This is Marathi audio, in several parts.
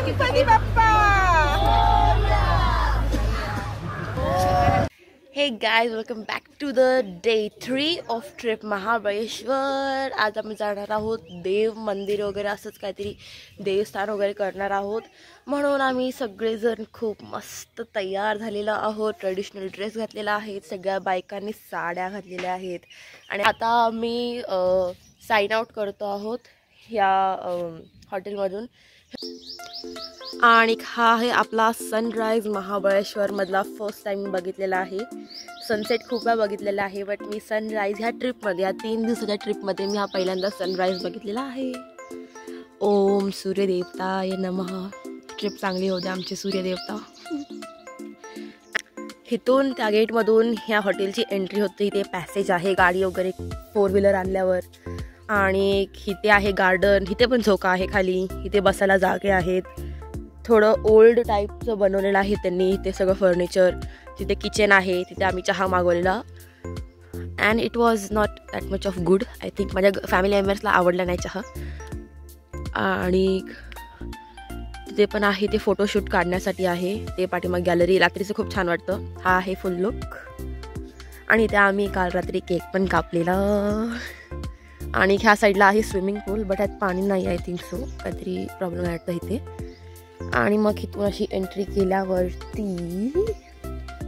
Ganpati Bappa. Hey guys, welcome back to the day 3 of trip Mahabaleshwar. आज आम्ही जाणार आहोत देव मंदिर वगैरे असंच काहीतरी देवस्थान वगैरे करणार आहोत. म्हणून आम्ही सगळेजण खूप मस्त तयार झालेलो आहोत. ट्रेडिशनल ड्रेस घातलेला आहे, सगळ्या बायकांनी साड्या घातलेल्या आहेत. आणि आता आम्ही साइन आउट करतो आहोत ह्या हॉटेलमधून. आणि हा आहे आपला सनराइज महाबळेश्वरमधला फर्स्ट टाइम बघितलेला आहे. सनसेट खूप वेळा बघितलेला आहे, बट मी सनराइज ह्या ट्रिपमध्ये, या 3 दिवसाच्या ट्रिपमध्ये मी हा पहिल्यांदा सनराइज बघितलेला आहे. ओम सूर्यदेवताय नमः. ट्रिप चांगली होते आमची सूर्यदेवता. इथून त्या गेटमधून ह्या हॉटेलची एंट्री होते. इथे पॅसेज आहे गाडी वगैरे 4 व्हीलर आणल्यावर. आणि इथे आहे गार्डन, इथे पण झोका आहे खाली, इथे बसायला जागे आहेत. थोडं ओल्ड टाईपचं बनवलेलं आहे त्यांनी. इथे सगळं फर्निचर, तिथे किचन आहे. तिथे आम्ही चहा मागवलेला and it was not that much of good. I think माझ्या फॅमिली मेंबर्सला आवडला नाही चहा. आणि तिथे पण आहे ते फोटोशूट काढण्यासाठी आहे. ते पाठीमाग गॅलरी, रात्रीचं खूप छान वाटतं. हा आहे फुल लुक. आणि त्या आम्ही काल रात्री केक पण कापलेला. आणि ह्या साईडला आहे स्विमिंग पूल, बट ह्यात पाणी नाही. आय थिंक सो काहीतरी प्रॉब्लेम आहे वाटतं इथे. आणि मग इथून अशी एंट्री केल्यावरती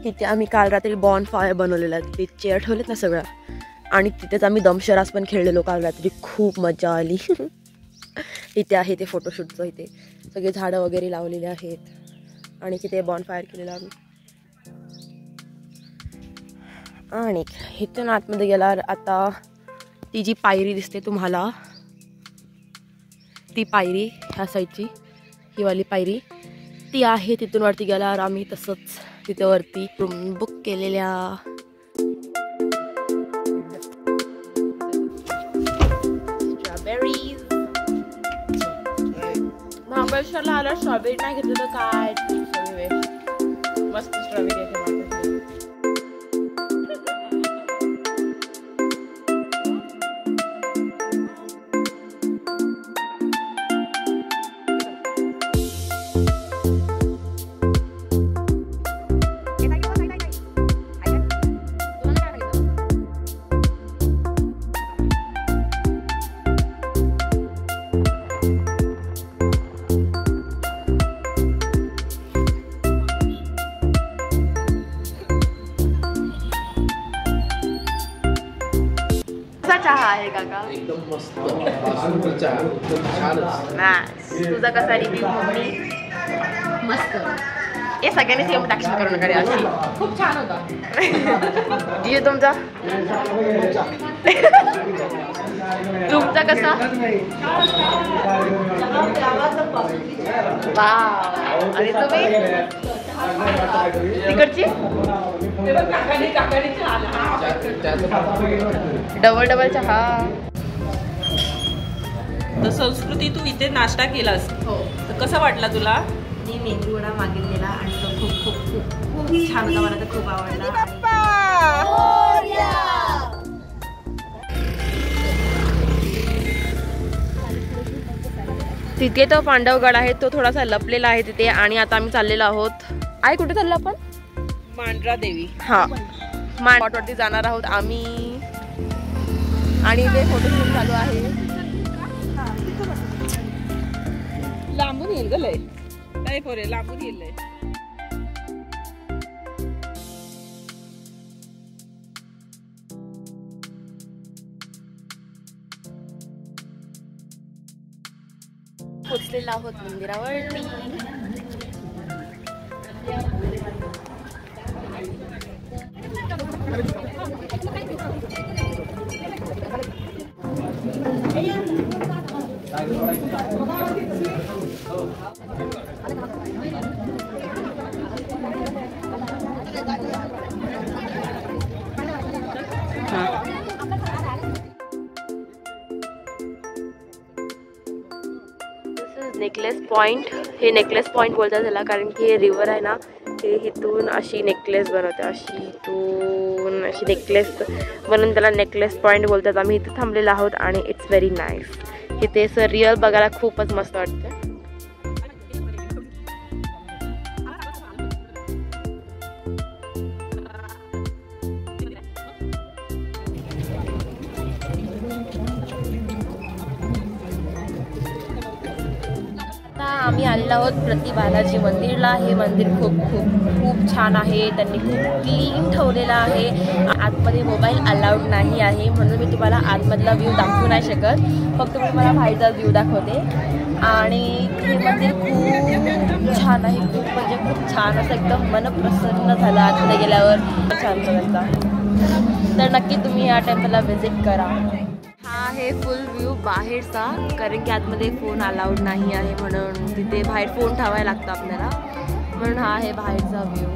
तिथे आम्ही काल रात्री बॉन फायर बनवलेला. तिथे चेअर ठेवलेत ना सगळ्या. आणि तिथेच आम्ही दमशरास पण खेळलेलो काल रात्री. खूप मजा आली. इथे आहे ते फोटोशूटचं. इथे सगळे झाडं वगैरे लावलेले आहेत. आणि तिथे बॉन फायर केलेला आम्ही. आणि इथून आतमध्ये गेल्यावर आता ती जी पायरी दिसते तुम्हाला, ती पायरी ह्या साईडची, ही वाली पायरी ती आहे. तिथून वरती गेल्यावर आम्ही तसंच तिथे वरती रूम बुक केलेल्या. स्ट्रॉबेरीज. महाबळेश्वरला आल्यावर स्ट्रॉबेरी नाही घेतलं तर काय. मस्त स्ट्रॉबेरी आहे. चहा आहे काका? एकदम मस्त बासुंदी चहा. छानच. तुझा कसा रिव्ह्यू? मस्त. हे सगळ्यांनी सेम टाक्शन करू नका अशी. खूप छान होता. जी तुमचा तुमचा कसा? वाव. आणि तुम्ही तिकडची डबल चहा. तर संस्कृती, तू इथे नाश्ता केलास हो. तर कसा वाटला तुला? मी मेंदू वडा मागितलेला आणि तो खूप खूप खूप खूप छान होता. मला तर खूप आवडला. तिथे तो पांडवगड आहे, तो थोडासा लपलेला आहे तिथे. आणि आता आम्ही चाललेलो आहोत. आई कुठे चाललो आपण? मांढरा देवी. हा, स्पॉटवरती जाणार आहोत आम्ही. आणि ते फोटोशूट चालू आहे. लांबून येईल ग लय. काय पोरे, लांबून येईल लय. पोचलेलो आहोत मंदिरावरती. Necklace point. हे नेकलेस पॉइंट बोलतात त्याला, कारण की हे रिव्हर आहे ना, ते इथून अशी नेकलेस बनवते. अशी इथून अशी नेकलेस म्हणून त्याला नेकलेस पॉइंट बोलतात. आम्ही इथे थांबलेलो आहोत आणि इट्स व्हेरी नाईस. इथे असं रिअल बघायला खूपच मस्त वाटतं. आम्ही आलेलो आहोत प्रति बालाजी मंदिरला. हे मंदिर खूप खूप खूप छान आहे. त्यांनी खूप क्लीन ठेवलेलं आहे. आतमध्ये मोबाईल अलाउड नाही आहे म्हणून मी तुम्हाला आतमधला व्ह्यू दाखवू नाही शकत. फक्त मी तुम्हाला बाहेरचा व्ह्यू दाखवते. आणि हे मंदिर खूप छान आहे. खूप म्हणजे खूप छान असं एकदम मन प्रसन्न झालं आतमध्ये गेल्यावर. छान वाटतं. तर नक्की तुम्ही या टेम्पलला व्हिजिट करा. हा आहे फुल व्ह्यू बाहेरचा, कारण की आतमध्ये फोन अलाउड नाही आहे म्हणून तिथे बाहेर फोन ठेवायला लागतो आपल्याला. म्हणून हा आहे बाहेरचा व्ह्यू.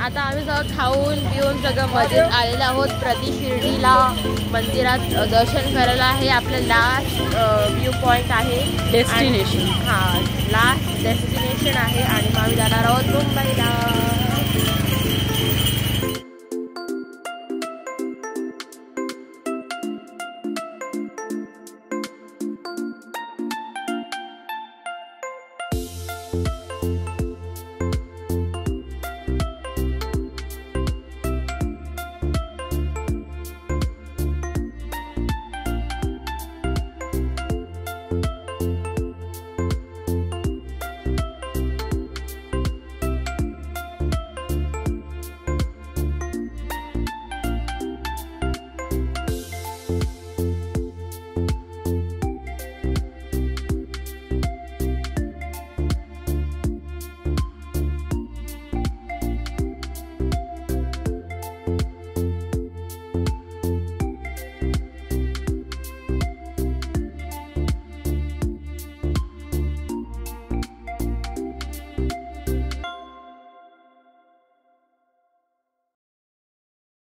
आता आम्ही सगळं खाऊन पिऊन सगळं मजेत आलेलो आहोत. प्रति शिर्डीला मंदिरात दर्शन करायला आहे. आपलं लास्ट व्ह्यू पॉईंट आहे, डेस्टिनेशन. हां लास्ट डेस्टिनेशन आहे. आणि मग आम्ही जाणार आहोत मुंबईला.